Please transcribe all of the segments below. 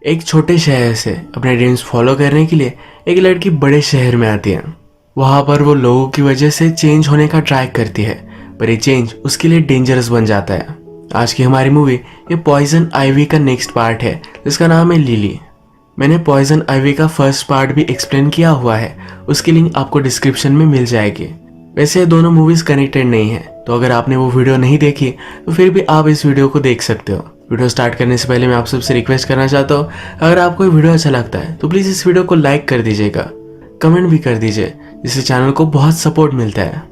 एक छोटे शहर से अपने ड्रीम्स फॉलो करने के लिए एक लड़की बड़े शहर में आती है। वहां पर वो लोगों की वजह से चेंज होने का ट्राई करती है, पर ये चेंज उसके लिए डेंजरस बन जाता है। आज की हमारी मूवी ये पॉइजन आइवी का नेक्स्ट पार्ट है, जिसका नाम है लिली। मैंने पॉइजन आइवी का फर्स्ट पार्ट भी एक्सप्लेन किया हुआ है, उसकी लिंक आपको डिस्क्रिप्शन में मिल जाएगी। वैसे ये दोनों मूवीज कनेक्टेड नहीं है, तो अगर आपने वो वीडियो नहीं देखी तो फिर भी आप इस वीडियो को देख सकते हो। वीडियो स्टार्ट करने से पहले मैं आप सबसे रिक्वेस्ट करना चाहता हूँ, अगर आपको ये वीडियो अच्छा लगता है तो प्लीज इस वीडियो को लाइक कर दीजिएगा, कमेंट भी कर दीजिए, जिससे चैनल को बहुत सपोर्ट मिलता है।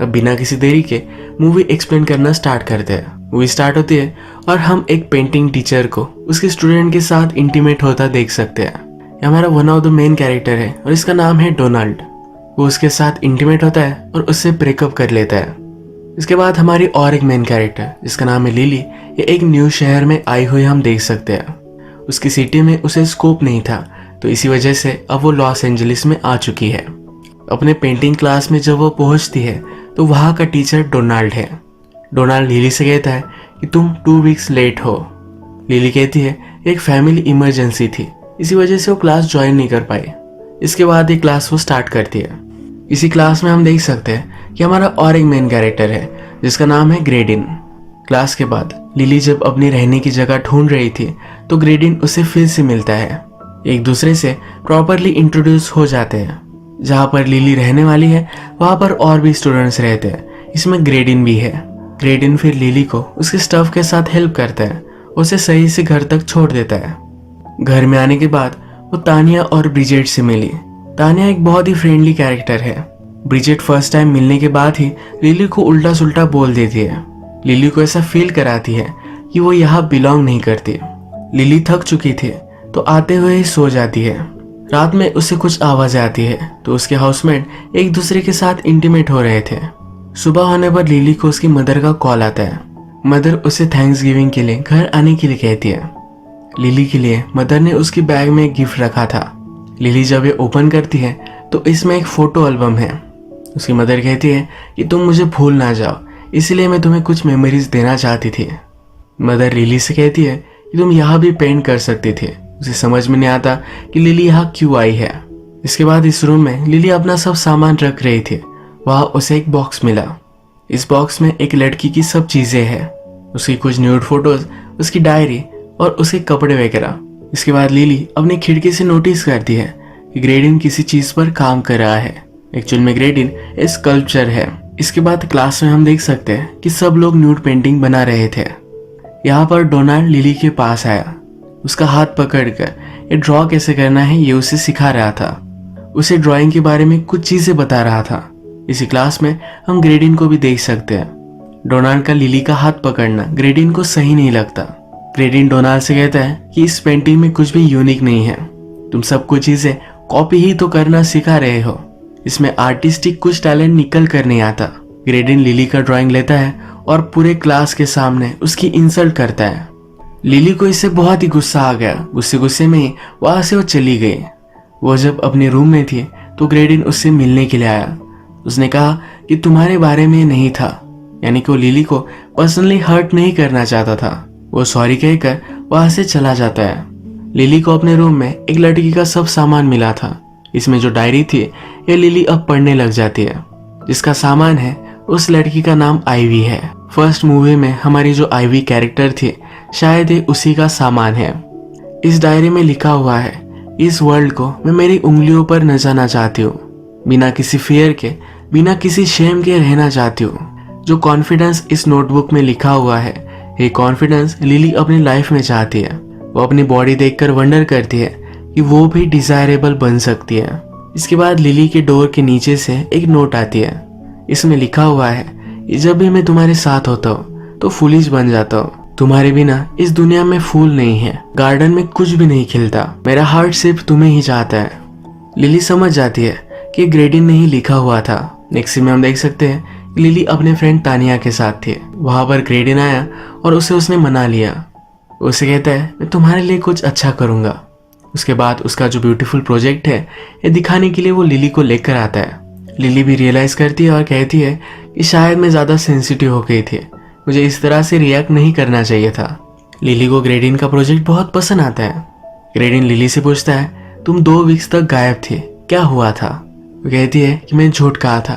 अब बिना किसी देरी के मूवी एक्सप्लेन करना स्टार्ट करते हैं। मूवी स्टार्ट होती है और हम एक पेंटिंग टीचर को उसके स्टूडेंट के साथ इंटीमेट होता देख सकते हैं। ये हमारा one of the main character है और इसका नाम है डोनाल्ड। वो उसके साथ इंटीमेट होता है और उससे ब्रेकअप कर लेता है। इसके बाद हमारी और एक मेन कैरेक्टर जिसका नाम है लिली, ये एक न्यू शहर में आई हुई हम देख सकते हैं। उसकी सिटी में उसे स्कोप नहीं था, तो इसी वजह से अब वो लॉस एंजलिस में आ चुकी है। अपने पेंटिंग क्लास में जब वो पहुंचती है तो वहाँ का टीचर डोनाल्ड है। डोनाल्ड लिली से कहता है कि तुम 2 वीक्स लेट हो। लिली कहती है एक फैमिली इमरजेंसी थी, इसी वजह से वो क्लास ज्वाइन नहीं कर पाई। इसके बाद ये क्लास वो स्टार्ट करती है। इसी क्लास में हम देख सकते हैं कि हमारा और एक मेन कैरेक्टर है जिसका नाम है ग्रेडिन। क्लास के बाद लिली जब अपनी रहने की जगह ढूंढ रही थी तो ग्रेडिन उसे फिर से मिलता है। एक दूसरे से प्रॉपरली इंट्रोड्यूस हो जाते हैं। जहाँ पर लिली रहने वाली है वहाँ पर और भी स्टूडेंट्स रहते हैं, इसमें ग्रेडिन भी है। ग्रेडिन फिर लिली को उसके स्टफ के साथ हेल्प करता है, उसे सही से घर तक छोड़ देता है। घर में आने के बाद वो तानिया और ब्रिजेट से मिली। तानिया एक बहुत ही फ्रेंडली कैरेक्टर है। ब्रिजेट फर्स्ट टाइम मिलने के बाद ही लिली को उल्टा सुल्टा बोल देती है। लिली को ऐसा फील कराती है कि वो यहाँ बिलोंग नहीं करती। लिली थक चुकी थी तो आते हुए ही सो जाती है। रात में उसे कुछ आवाजें आती है तो उसके हाउसमेट एक दूसरे के साथ इंटीमेट हो रहे थे। सुबह होने पर लिली को उसकी मदर का कॉल आता है। मदर उसे थैंक्स गिविंग के लिए घर आने के लिए कहती है। लिली के लिए मदर ने उसकी बैग में एक गिफ्ट रखा था। लिली जब ये ओपन करती है तो इसमें एक फोटो एल्बम है। उसकी मदर कहती है कि तुम मुझे भूल ना जाओ, इसलिए मैं तुम्हें कुछ मेमोरीज देना चाहती थी। मदर लिली से कहती है कि तुम यहाँ भी पेंट कर सकती थी। उसे समझ में नहीं आता कि लिली यहाँ क्यों आई है। इसके बाद इस रूम में लिली अपना सब सामान रख रही थी। वहाँ उसे एक बॉक्स मिला। इस बॉक्स में एक लड़की की सब चीजें हैं, उसकी कुछ न्यूड फोटोज, उसकी डायरी और उसके कपड़े वगैरह। इसके बाद लिली अपनी खिड़की से नोटिस करती है कि ग्रेडिन किसी चीज पर काम कर रहा है। एक्चुअल में ग्रेडिन एक स्कल्पचर है। इसके बाद क्लास में हम देख सकते हैं कि सब लोग न्यूड पेंटिंग बना रहे थे। यहाँ पर डोनाल्ड लिली के पास आया। उसका हाथ पकड़कर ये ड्रॉ कैसे करना है ये उसे सिखा रहा था। उसे ड्राइंग के बारे में कुछ चीजें बता रहा था। इसी क्लास में हम ग्रेडिन को भी देख सकते हैं। डोनाल्ड का लिली का हाथ पकड़ना ग्रेडिन को सही नहीं लगता। ग्रेडिन डोनाल्ड से कहता है कि इस पेंटिंग में कुछ भी यूनिक नहीं है, तुम सब कुछ चीजें कॉपी ही तो करना सिखा रहे हो, इसमें आर्टिस्टिक कुछ टैलेंट निकल कर नहीं आता। ग्रेडिन लिली का ड्राइंग लेता है और पूरे क्लास के सामने उसकी इंसल्ट करता है। लिली को इससे बहुत ही गुस्सा आ गया। गुस्से में ही वहां से वो चली गई। वो जब अपने रूम में थी तो ग्रेडिन उससे मिलने के लिए आया। उसने कहा कि तुम्हारे बारे में नहीं था, यानी कि वो लिली को पर्सनली हर्ट नहीं करना चाहता था। वो सॉरी कहकर वहां से चला जाता है। लिली को अपने रूम में एक लड़की का सब सामान मिला था। इसमें जो डायरी थी ये लिली अब पढ़ने लग जाती है। जिसका सामान है उस लड़की का नाम आइवी है। फर्स्ट मूवी में हमारी जो आइवी कैरेक्टर थी शायद ये उसी का सामान है। इस डायरी में लिखा हुआ है, इस वर्ल्ड को मैं मेरी उंगलियों पर न जाना चाहती हूँ, बिना किसी फियर के, बिना किसी शेम के रहना चाहती हूँ। जो कॉन्फिडेंस इस नोटबुक में लिखा हुआ है, ये कॉन्फिडेंस लिली अपनी लाइफ में चाहती है। वो अपनी बॉडी देखकर वंडर करती है कि वो भी डिजायरेबल बन सकती है। इसके बाद लिली के डोर के नीचे से एक नोट आती है। इसमें लिखा हुआ है, जब भी मैं तुम्हारे साथ होता हूँ तो फूलिश बन जाता हूँ। तुम्हारे बिना इस दुनिया में फूल नहीं है, गार्डन में कुछ भी नहीं खिलता। मेरा हार्ट सिर्फ तुम्हें ही चाहता है। लिली समझ जाती है कि ग्रेडिन ने ही लिखा हुआ था। नेक्स्ट में हम देख सकते हैं लिली अपने फ्रेंड तानिया के साथ थी। वहां पर ग्रेडिन आया और उसने मना लिया। उसे कहता है मैं तुम्हारे लिए कुछ अच्छा करूंगा। उसके बाद उसका जो ब्यूटीफुल प्रोजेक्ट है ये दिखाने के लिए वो लिली को लेकर आता है। लिली भी रियलाइज करती है और कहती है कि शायद मैं ज्यादा सेंसिटिव हो गई थी, मुझे इस तरह से रिएक्ट नहीं करना चाहिए था। लिली को ग्रेडिन का प्रोजेक्ट बहुत पसंद आता है। ग्रेडिन लिली से पूछता है, तुम 2 वीक्स तक गायब थे, क्या हुआ था? वो कहती है कि मैंने झूठ कहा था,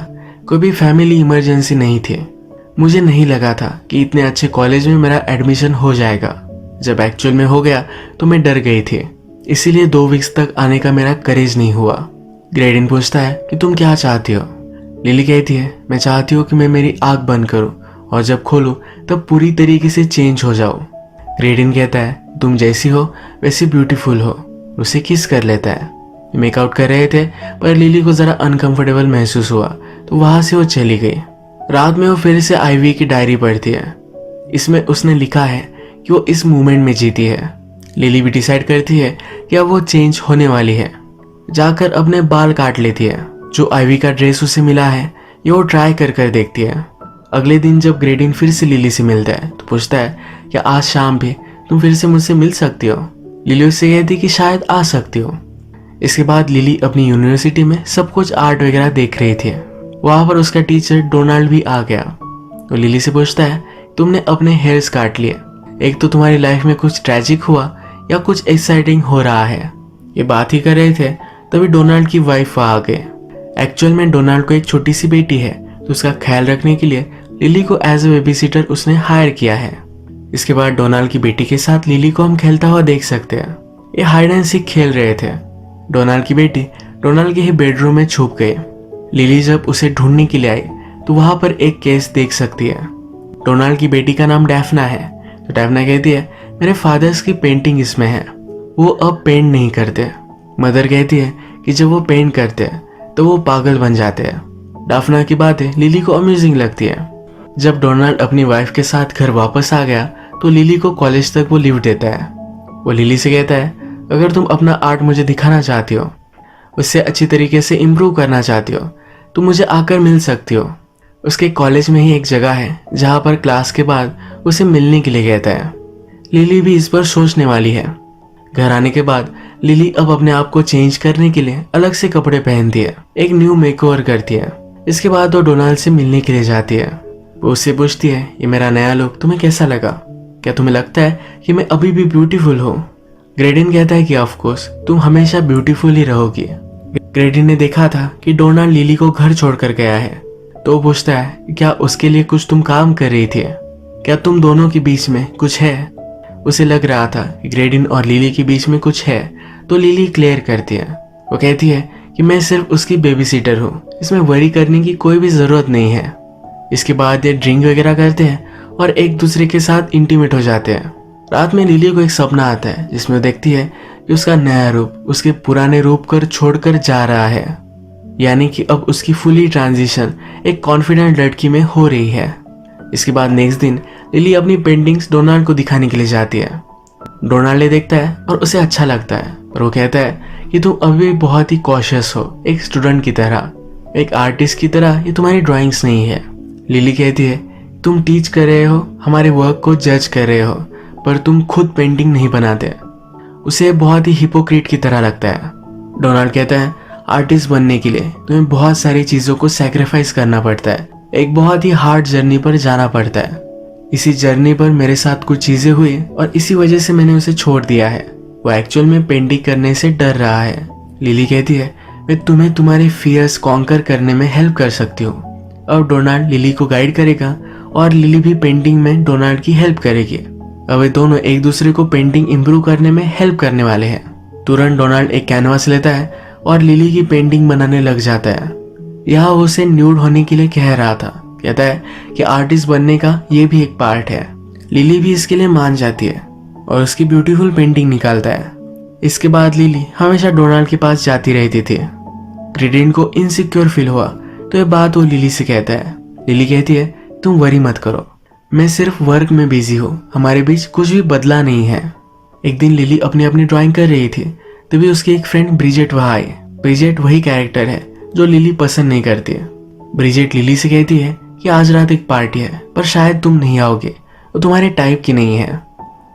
कोई भी फैमिली इमरजेंसी नहीं थी। मुझे नहीं लगा था कि इतने अच्छे कॉलेज में मेरा एडमिशन हो जाएगा। जब एक्चुअल में हो गया तो मैं डर गई थी, इसीलिए 2 वीक्स तक आने का मेरा करेज नहीं हुआ। ग्रेडिन पूछता है कि तुम क्या चाहती हो? लिली कहती है, मैं चाहती हूँ कि मैं मेरी आंख बंद करूँ और जब खोलूँ तब पूरी तरीके से चेंज हो जाऊँ। ग्रेडिन कहता है, तुम जैसी हो वैसी ब्यूटीफुल हो। उसे किस कर लेता है। मेकआउट कर रहे थे पर लिली को जरा अनकंफर्टेबल महसूस हुआ तो वहां से वो चली गई। रात में वो फिर से आईवी की डायरी पढ़ती है। इसमें उसने लिखा है कि वो इस मोमेंट में जीती है। लिली भी डिसाइड करती है कि अब वो चेंज होने वाली है। जाकर अपने बाल काट लेती है। जो आईवी का ड्रेस उसे मिला है ये वो ट्राई कर कर देखती है। अगले दिन जब ग्रेडिन फिर से लिली से मिलता है तो पूछता है कि आज शाम भी तुम फिर से मुझसे मिल सकती हो? लिली उससे कहती है कि शायद आ सकती हो। इसके बाद लिली अपनी यूनिवर्सिटी में सब कुछ आर्ट वगैरह देख रही थी। वहां पर उसका टीचर डोनाल्ड भी आ गया। तो लिली से पूछता है, तुमने अपने हेयर्स काट लिए, एक तो तुम्हारी लाइफ में कुछ ट्रेजिक हुआ या कुछ एक्साइटिंग हो रहा है? ये बात ही कर रहे थे तभी डोनाल्ड की वाइफ आ गए। एक्चुअल में डोनाल्ड को एक छोटी सी बेटी है तो उसका ख्याल रखने के लिए लिली को एज ए बेबी सीटर उसने हायर किया है। इसके बाद डोनाल्ड की बेटी के साथ लिली को हम खेलता हुआ देख सकते हैं। ये हाइड एंड सीक खेल रहे थे। डोनाल्ड की बेटी डोनाल्ड के ही बेडरूम में छुप गई। लिली जब उसे ढूंढने के लिए आई तो वहां पर एक केस देख सकती है। डोनाल्ड की बेटी का नाम डैफना है। तो डैफना कहती है, मेरे फादर्स की पेंटिंग इसमें है, वो अब पेंट नहीं करते। मदर कहती है कि जब वो पेंट करते हैं तो वो पागल बन जाते हैं। डैफना की बातें लिली को अम्यूजिंग लगती है। जब डोनाल्ड अपनी वाइफ के साथ घर वापस आ गया तो लिली को कॉलेज तक वो लिफ्ट देता है। वो लिली से कहता है, अगर तुम अपना आर्ट मुझे दिखाना चाहती हो, उससे अच्छी तरीके से इम्प्रूव करना चाहती हो तो मुझे आकर मिल सकती हो। उसके कॉलेज में ही एक जगह है जहाँ पर क्लास के बाद उसे मिलने के लिए कहता है। लिली भी इस पर सोचने वाली है। घर आने के बाद लिली अब अपने आप को चेंज करने के लिए अलग से कपड़े पहनती है, एक न्यू मेकओवर करती है। इसके बाद वो डोनाल्ड से मिलने के लिए जाती है। वो उससे पूछती है, ये मेरा नया लुक तुम्हें कैसा लगा? क्या तुम्हें लगता है कि मैं अभी भी ब्यूटीफुल हूँ? ग्रेडिन कहता है कि ऑफ कोर्स तुम हमेशा ब्यूटीफुल ही रहोगी। ग्रेडिन ने देखा था कि डोनाल्ड लिली को घर छोड़कर गया है तो वो पूछता है, क्या उसके लिए कुछ तुम काम कर रही थी? क्या तुम दोनों के बीच में कुछ है? उसे लग रहा था कि ग्रेडिन और लिली के बीच में कुछ है तो लिली क्लियर करती है। वो कहती है कि मैं सिर्फ उसकी बेबी सीटर हूँ, इसमें वरी करने की कोई भी जरूरत नहीं है। इसके बाद ये ड्रिंक वगैरह करते हैं और एक दूसरे के साथ इंटीमेट हो जाते हैं। रात में लिली को एक सपना आता है जिसमें देखती है कि उसका नया रूप उसके पुराने रूप को छोड़कर जा रहा है, यानी कि अब उसकी फुली ट्रांजिशन एक कॉन्फिडेंट लड़की में हो रही है। इसके बाद नेक्स्ट दिन लिली अपनी पेंटिंग्स डोनाल्ड को दिखाने के लिए जाती है। डोनाल्ड ये देखता है और उसे अच्छा लगता है और वो कहता है कि तुम अभी बहुत ही कॉशियस हो, एक स्टूडेंट की तरह, एक आर्टिस्ट की तरह ये तुम्हारी ड्राइंग्स नहीं है। लिली कहती है, तुम टीच कर रहे हो, हमारे वर्क को जज कर रहे हो, पर तुम खुद पेंटिंग नहीं बनाते। उसे बहुत ही हिपोक्रेट की तरह लगता है। डोनाल्ड कहता है, आर्टिस्ट बनने के लिए तुम्हें बहुत सारी चीजों को सैक्रिफाइस करना पड़ता है, एक बहुत ही हार्ड जर्नी पर जाना पड़ता है। इसी जर्नी पर मेरे साथ कुछ चीजें हुई और इसी वजह से मैंने उसे छोड़ दिया है। वो एक्चुअल में पेंटिंग करने से डर रहा है। लिली कहती है, मैं तुम्हें तुम्हारे फियर्स कॉन्कर करने में हेल्प कर सकती हूँ। अब डोनाल्ड लिली को गाइड करेगा और लिली भी पेंटिंग में डोनाल्ड की हेल्प करेगी। अब वे दोनों एक दूसरे को पेंटिंग इम्प्रूव करने में हेल्प करने वाले हैं। तुरंत डोनाल्ड एक कैनवास लेता है और लिली की पेंटिंग बनाने लग जाता है। यहाँ वो उसे न्यूड होने के लिए कह रहा था। कहता है कि आर्टिस्ट बनने का ये भी एक पार्ट है। लिली भी इसके लिए मान जाती है और उसकी ब्यूटीफुल पेंटिंग निकालता है। इसके बाद लिली हमेशा डोनाल्ड के पास जाती रहती थी। ग्रेडिन को इनसिक्योर फील हुआ तो ये बात वो लिली से कहता है। लिली कहती है, तुम वरी मत करो, मैं सिर्फ वर्क में बिजी हूँ, हमारे बीच कुछ भी बदला नहीं है। एक दिन लिली अपनी अपनी ड्राइंग कर रही थी तभी उसकी एक फ्रेंड ब्रिजेट वहां आई। ब्रिजेट वही कैरेक्टर है जो लिली पसंद नहीं करती। ब्रिजेट लिली से कहती है कि आज रात एक पार्टी है पर शायद तुम नहीं आओगे, वो तुम्हारे टाइप की नहीं है।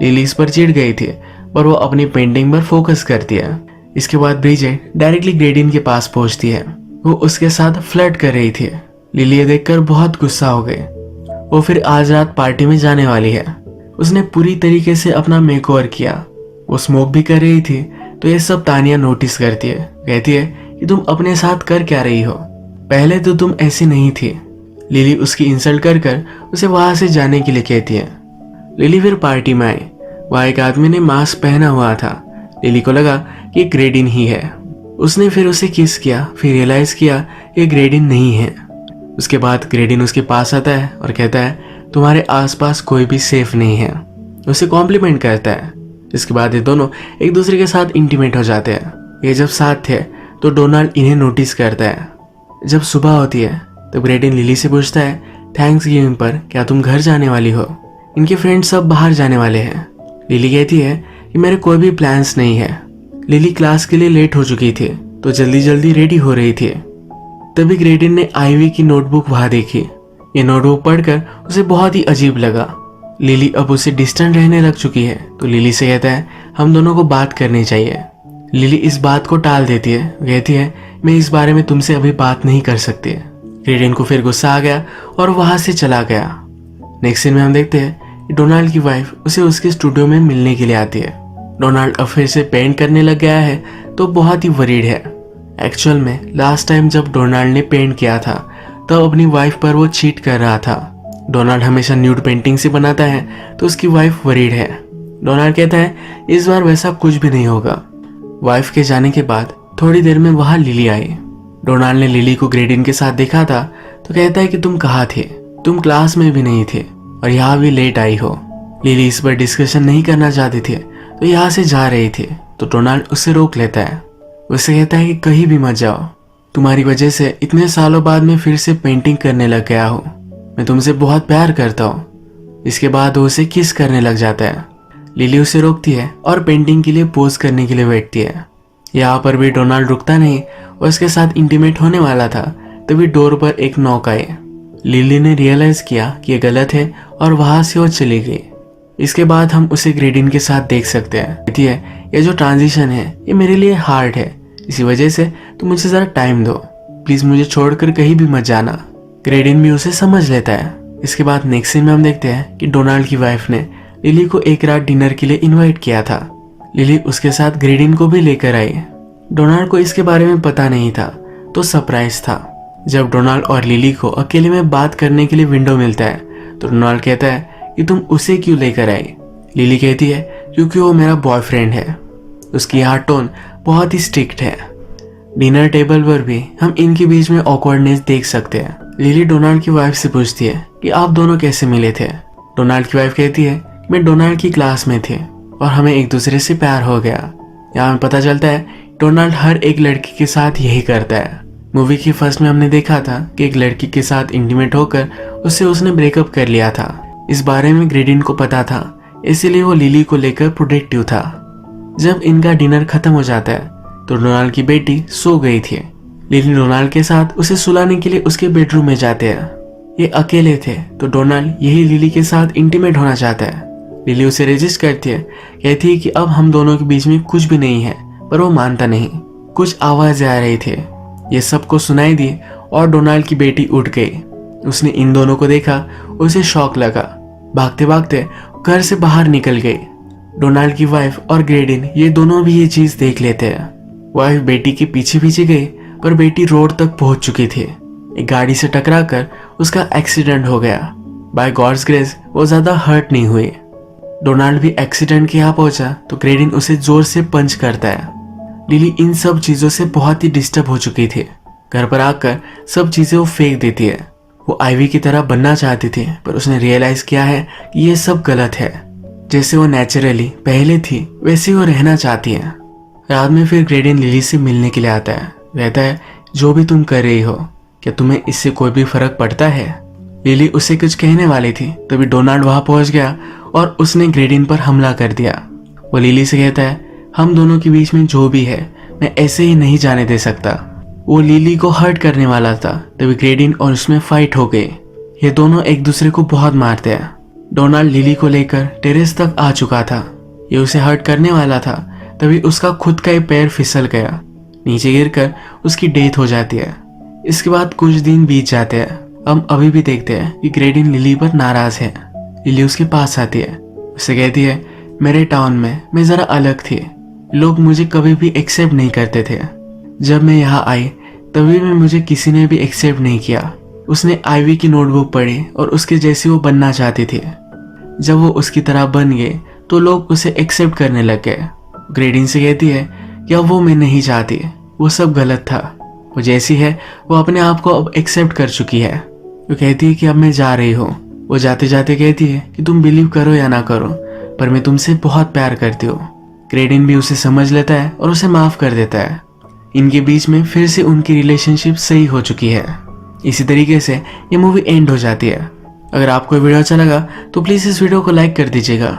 लिली इस पर चिढ़ गई थी पर वो अपनी पेंटिंग पर फोकस करती है। इसके बाद ब्रिजेट डायरेक्टली ग्रेडिन के पास पहुंचती है। वो उसके साथ फ्लर्ट कर रही थी। लिली ये देखकर बहुत गुस्सा हो गई। वो फिर आज रात पार्टी में जाने वाली है। उसने पूरी तरीके से अपना मेकओवर किया। वो स्मोक भी कर रही थी, तो ये सब तानिया नोटिस करती है। कहती है कि तुम अपने साथ कर क्या रही हो, पहले तो तुम ऐसी नहीं थी। लिली उसकी इंसल्ट कर कर उसे वहां से जाने के लिए कहती है। लिली फिर पार्टी में आई। वहां एक आदमी ने मास्क पहना हुआ था। लिली को लगा कि ग्रेडिन ही है। उसने फिर उसे किस किया, फिर रियलाइज किया ये ग्रेडिन नहीं है। उसके बाद ग्रेडिन उसके पास आता है और कहता है तुम्हारे आसपास कोई भी सेफ नहीं है। उसे कॉम्प्लीमेंट करता है। इसके बाद ये दोनों एक दूसरे के साथ इंटीमेट हो जाते हैं। ये जब साथ थे तो डोनाल्ड इन्हें नोटिस करता है। जब सुबह होती है तो ग्रेडिन लिली से पूछता है थैंक्स गिविंग पर क्या तुम घर जाने वाली हो? इनके फ्रेंड्स सब बाहर जाने वाले हैं। लिली कहती है कि मेरे कोई भी प्लान्स नहीं है। लिली क्लास के लिए लेट हो चुकी थी तो जल्दी जल्दी रेडी हो रही थी। तभी ग्रेडिन ने आईवी की नोटबुक वहां देखी। ये नोटबुक पढ़कर उसे बहुत ही अजीब लगा। लिली अब उसे डिस्टेंट रहने लग चुकी है तो लिली से कहता है हम दोनों को बात करनी चाहिए। लिली इस बात को टाल देती है। कहती है मैं इस बारे में तुमसे अभी बात नहीं कर सकती। ग्रेडिन को फिर गुस्सा आ गया और वहां से चला गया। नेक्स्ट सीन में हम देखते हैं कि डोनाल्ड की वाइफ उसे उसके स्टूडियो में मिलने के लिए आती है। डोनाल्ड अब फिर से पेंट करने लग गया है तो बहुत ही वरीड है। एक्चुअल में लास्ट टाइम जब डोनाल्ड ने पेंट किया था तब अपनी वाइफ पर वो चीट कर रहा था। डोनाल्ड हमेशा न्यूड पेंटिंग से बनाता है तो उसकी वाइफ वरीड है। डोनाल्ड कहता है इस बार वैसा कुछ भी नहीं होगा। वाइफ के जाने के बाद थोड़ी देर में वहां लिली आई। डोनाल्ड ने लिली को ग्रेडिन के साथ देखा था तो कहता है कि तुम कहाँ थे, तुम क्लास में भी नहीं थे और यहाँ भी लेट आई हो। लिली इस पर डिस्कशन नहीं करना चाहती थी तो यहाँ से जा रही थी तो डोनाल्ड उसे रोक लेता है। उसे कहता है कि कहीं भी मत जाओ, तुम्हारी वजह से इतने सालों बाद मैं फिर से पेंटिंग करने लग गया हूँ। मैं तुमसे बहुत प्यार करता हूँ। इसके बाद वो उसे किस करने लग जाता है। लिली उसे रोकती है और पेंटिंग के लिए पोज करने के लिए बैठती है। यहाँ पर भी डोनाल्ड रुकता नहीं और उसके साथ इंटीमेट होने वाला था तभी डोर पर एक नॉक आए। लिली ने रियलाइज किया कि ये गलत है और वहां से वो चली गई। इसके बाद हम उसे ग्रेडिन के साथ देख सकते हैं। कहती है ये जो ट्रांजिशन है ये मेरे लिए हार्ड है, इसी वजह से तुम मुझे जरा टाइम दो, प्लीज मुझे छोड़कर कहीं भी मत जाना। ग्रेडिन भी उसे समझ लेता है। इसके बाद नेक्स्ट सीन में हम देखते हैं कि डोनाल्ड की वाइफ ने लिली को एक रात डिनर के लिए इनवाइट किया था। लिली उसके साथ ग्रेडिन को भी लेकर आई। डोनाल्ड को इसके बारे में पता नहीं था तो सरप्राइज था। जब डोनाल्ड और लिली को अकेले में बात करने के लिए विंडो मिलता है तो डोनाल्ड कहता है कि तुम उसे क्यों लेकर आई। लिली कहती है क्योंकि वो मेरा बॉयफ्रेंड है। उसकी यहाँ टोन बहुत ही स्ट्रिक्ट है। डिनर टेबल पर भी हम इनके बीच में ऑकवर्डनेस देख सकते हैं। लिली डोनाल्ड की वाइफ से पूछती है कि आप दोनों कैसे मिले थे। डोनाल्ड की वाइफ कहती है मैं डोनाल्ड की क्लास में थी और हमें एक दूसरे से प्यार हो गया। यहाँ पता चलता है डोनाल्ड हर एक लड़की के साथ यही करता है। मूवी के फर्स्ट में हमने देखा था कि एक लड़की के साथ इंटीमेट होकर उससे उसने ब्रेकअप कर लिया था। इस बारे में ग्रेडिन को पता था, इसीलिए वो लिली को लेकर प्रोटेक्टिव था। जब इनका डिनर खत्म हो जाता है तो डोनाल्ड की बेटी सो गई थी। लिली डोनाल्ड के साथ उसे सुलाने के लिए उसके बेडरूम में जाते हैं। ये अकेले थे तो डोनाल्ड यही लिली के साथ इंटीमेट होना चाहता है। लिली उसे रेजिस्ट करती है, कहती है कि अब हम दोनों के बीच में कुछ भी नहीं है, पर वो मानता नहीं। कुछ आवाजें आ रही थी, ये सबको सुनाई दी और डोनाल्ड की बेटी उठ गई। उसने इन दोनों को देखा, उसे शॉक लगा। भागते भागते घर से बाहर निकल गई। डोनाल्ड की वाइफ और ग्रेडिन ये दोनों भी ये चीज देख लेते हैं। वाइफ बेटी के पीछे पीछे गई पर बेटी रोड तक पहुंच चुकी थी। एक गाड़ी से टकराकर उसका एक्सीडेंट हो गया। बाय गॉड्स ग्रेस वो ज्यादा हर्ट नहीं हुई। डोनाल्ड भी एक्सीडेंट के यहाँ पहुंचा तो ग्रेडिन उसे जोर से पंच करता है। लिली इन सब चीजों से बहुत ही डिस्टर्ब हो चुकी थी। घर पर आकर सब चीजें वो फेंक देती है। वो आईवी की तरह बनना चाहती थी पर उसने रियलाइज किया है कि ये सब गलत है। जैसे वो नेचुरली पहले थी वैसे वो रहना चाहती है। रात में फिर ग्रेडिन लिली से मिलने के लिए आता है। कहता है जो भी तुम कर रही हो क्या तुम्हें इससे कोई भी फर्क पड़ता है। लिली उसे कुछ कहने वाली थी तभी डोनाल्ड वहां पहुंच गया और उसने ग्रेडिन पर हमला कर दिया। वो लिली से कहता है हम दोनों के बीच में जो भी है मैं ऐसे ही नहीं जाने दे सकता। वो लिली को हर्ट करने वाला था तभी ग्रेडिन और उसमें फाइट हो गई। ये दोनों एक दूसरे को बहुत मारते हैं। डोनाल्ड लिली को लेकर टेरेस तक आ चुका था। ये उसे हर्ट करने वाला था तभी उसका खुद का ही पैर फिसल गया। नीचे गिरकर उसकी डेथ हो जाती है। इसके बाद कुछ दिन बीत जाते हैं। हम अभी भी देखते हैं कि ग्रेडिन लिली पर नाराज है। लिली उसके पास आती है, उससे कहती है मेरे टाउन में मैं ज़रा अलग थी। लोग मुझे कभी भी एक्सेप्ट नहीं करते थे। जब मैं यहाँ आई तभी में मुझे किसी ने भी एक्सेप्ट नहीं किया। उसने आईवी की नोटबुक पढ़ी और उसके जैसी वो बनना चाहती थी। जब वो उसकी तरह बन गए तो लोग उसे एक्सेप्ट करने लग गए। ग्रेडिन से कहती है कि अब वो मैं नहीं चाहती, वो सब गलत था। वो जैसी है वो अपने आप को अब एक्सेप्ट कर चुकी है। वो कहती है कि अब मैं जा रही हूँ। वो जाते जाते कहती है कि तुम बिलीव करो या ना करो, पर मैं तुमसे बहुत प्यार करती हूँ। ग्रेडिन भी उसे समझ लेता है और उसे माफ कर देता है। इनके बीच में फिर से उनकी रिलेशनशिप सही हो चुकी है। इसी तरीके से ये मूवी एंड हो जाती है। अगर आपको वीडियो अच्छा लगा तो प्लीज़ इस वीडियो को लाइक कर दीजिएगा।